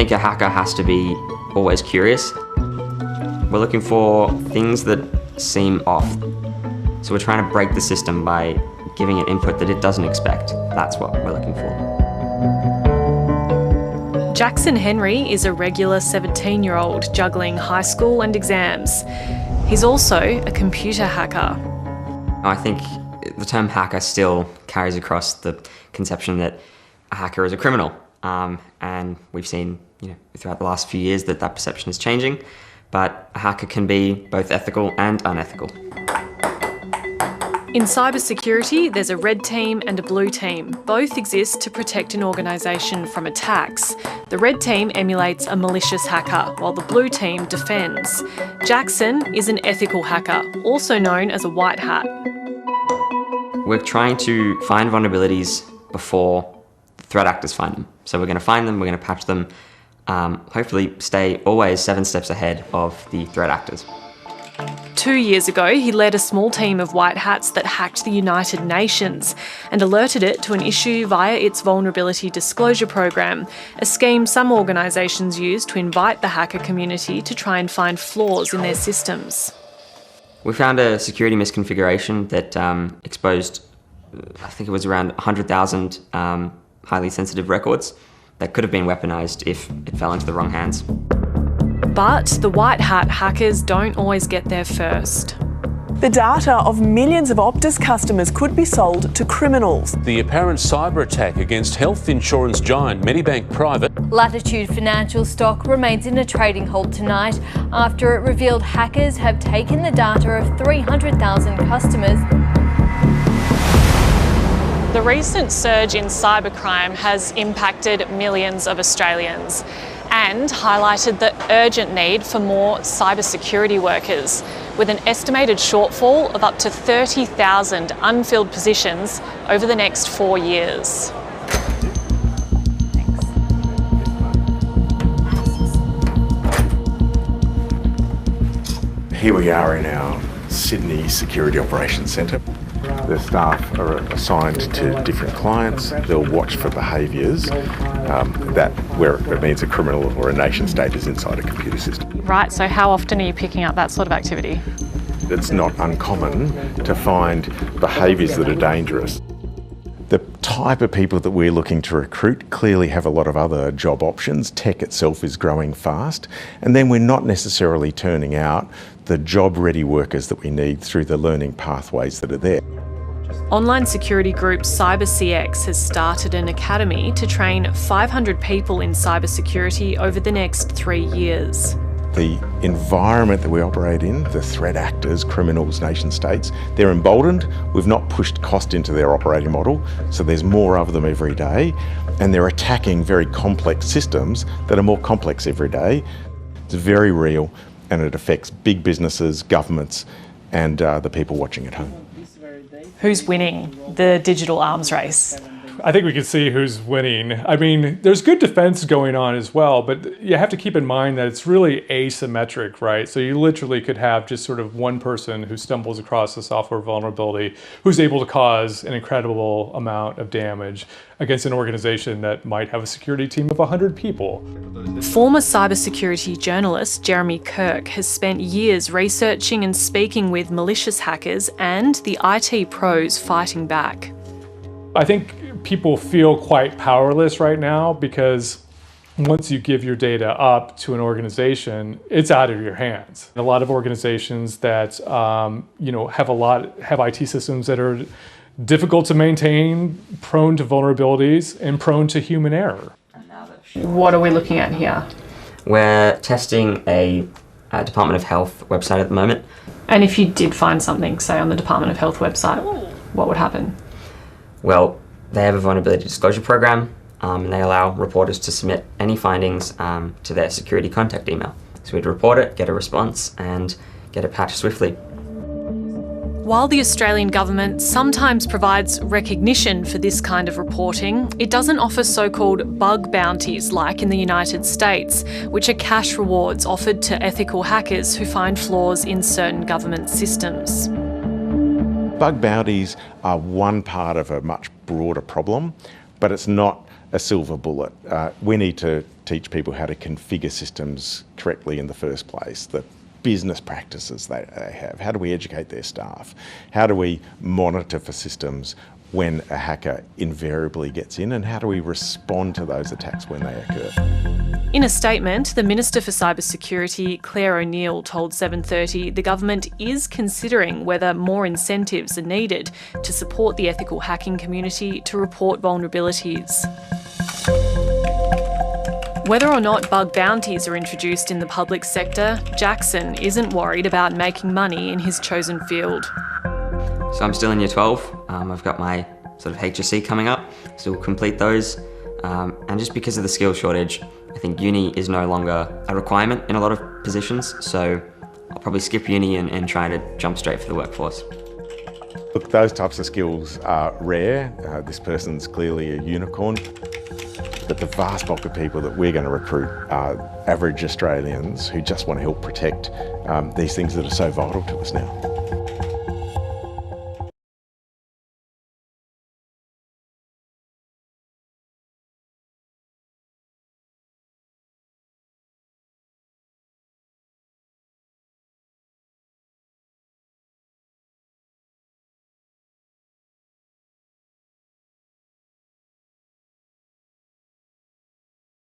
think a hacker has to be always curious. We're looking for things that seem off. So we're trying to break the system by giving it input that it doesn't expect. That's what we're looking for. Jackson Henry is a regular 17-year-old juggling high school and exams. He's also a computer hacker. I think the term hacker still carries across the conception that a hacker is a criminal. And we've seen, throughout the last few years that perception is changing, but a hacker can be both ethical and unethical. In cybersecurity, there's a red team and a blue team. Both exist to protect an organisation from attacks. The red team emulates a malicious hacker, while the blue team defends. Jackson is an ethical hacker, also known as a white hat. We're trying to find vulnerabilities before threat actors find them. So we're going to find them, we're going to patch them, hopefully stay always 7 steps ahead of the threat actors. 2 years ago, he led a small team of white hats that hacked the United Nations and alerted it to an issue via its vulnerability disclosure program, a scheme some organisations use to invite the hacker community to try and find flaws in their systems. We found a security misconfiguration that exposed, I think it was around 100,000 highly sensitive records that could have been weaponised if it fell into the wrong hands. But the white hat hackers don't always get there first. The data of millions of Optus customers could be sold to criminals. The apparent cyber attack against health insurance giant Medibank Private. Latitude Financial stock remains in a trading halt tonight after it revealed hackers have taken the data of 300,000 customers. The recent surge in cybercrime has impacted millions of Australians and highlighted the urgent need for more cybersecurity workers, with an estimated shortfall of up to 30,000 unfilled positions over the next 4 years. Here we are in our Sydney Security Operations Centre. The staff are assigned to different clients. They'll watch for behaviours where it means a criminal or a nation state is inside a computer system. Right, so how often are you picking up that sort of activity? It's not uncommon to find behaviours that are dangerous. The type of people that we're looking to recruit clearly have a lot of other job options. Tech itself is growing fast, and then we're not necessarily turning out the job-ready workers that we need through the learning pathways that are there. Online security group CyberCX has started an academy to train 500 people in cybersecurity over the next 3 years. The environment that we operate in, the threat actors, criminals, nation states, they're emboldened. We've not pushed cost into their operating model, so there's more of them every day, and they're attacking very complex systems that are more complex every day. It's very real, and it affects big businesses, governments, and the people watching at home. Who's winning the digital arms race? I think we can see who's winning. I mean, there's good defense going on as well, but you have to keep in mind that it's really asymmetric, right? So you literally could have just sort of one person who stumbles across a software vulnerability who's able to cause an incredible amount of damage against an organization that might have a security team of 100 people. Former cybersecurity journalist Jeremy Kirk has spent years researching and speaking with malicious hackers and the IT pros fighting back. I think people feel quite powerless right now because once you give your data up to an organization, it's out of your hands. A lot of organizations that have IT systems that are difficult to maintain, prone to vulnerabilities, and prone to human error. What are we looking at here? We're testing a Department of Health website at the moment. And if you did find something, say on the Department of Health website, what would happen? Well, they have a vulnerability disclosure program, and they allow reporters to submit any findings to their security contact email. So we'd report it, get a response, and get it patched swiftly. While the Australian government sometimes provides recognition for this kind of reporting, it doesn't offer so-called bug bounties like in the United States, which are cash rewards offered to ethical hackers who find flaws in certain government systems. Bug bounties are one part of a much broader problem, but it's not a silver bullet. We need to teach people how to configure systems correctly in the first place, the business practices they have. How do we educate their staff? How do we monitor for systems when a hacker invariably gets in, and how do we respond to those attacks when they occur? In a statement, the Minister for Cybersecurity, Claire O'Neill, told 7:30 the government is considering whether more incentives are needed to support the ethical hacking community to report vulnerabilities. Whether or not bug bounties are introduced in the public sector, Jackson isn't worried about making money in his chosen field. So I'm still in year 12. I've got my sort of HSC coming up, still complete those. And just because of the skill shortage, I think uni is no longer a requirement in a lot of positions. So I'll probably skip uni and try to jump straight for the workforce. Look, those types of skills are rare. This person's clearly a unicorn. But the vast bulk of people that we're going to recruit are average Australians who just want to help protect these things that are so vital to us now.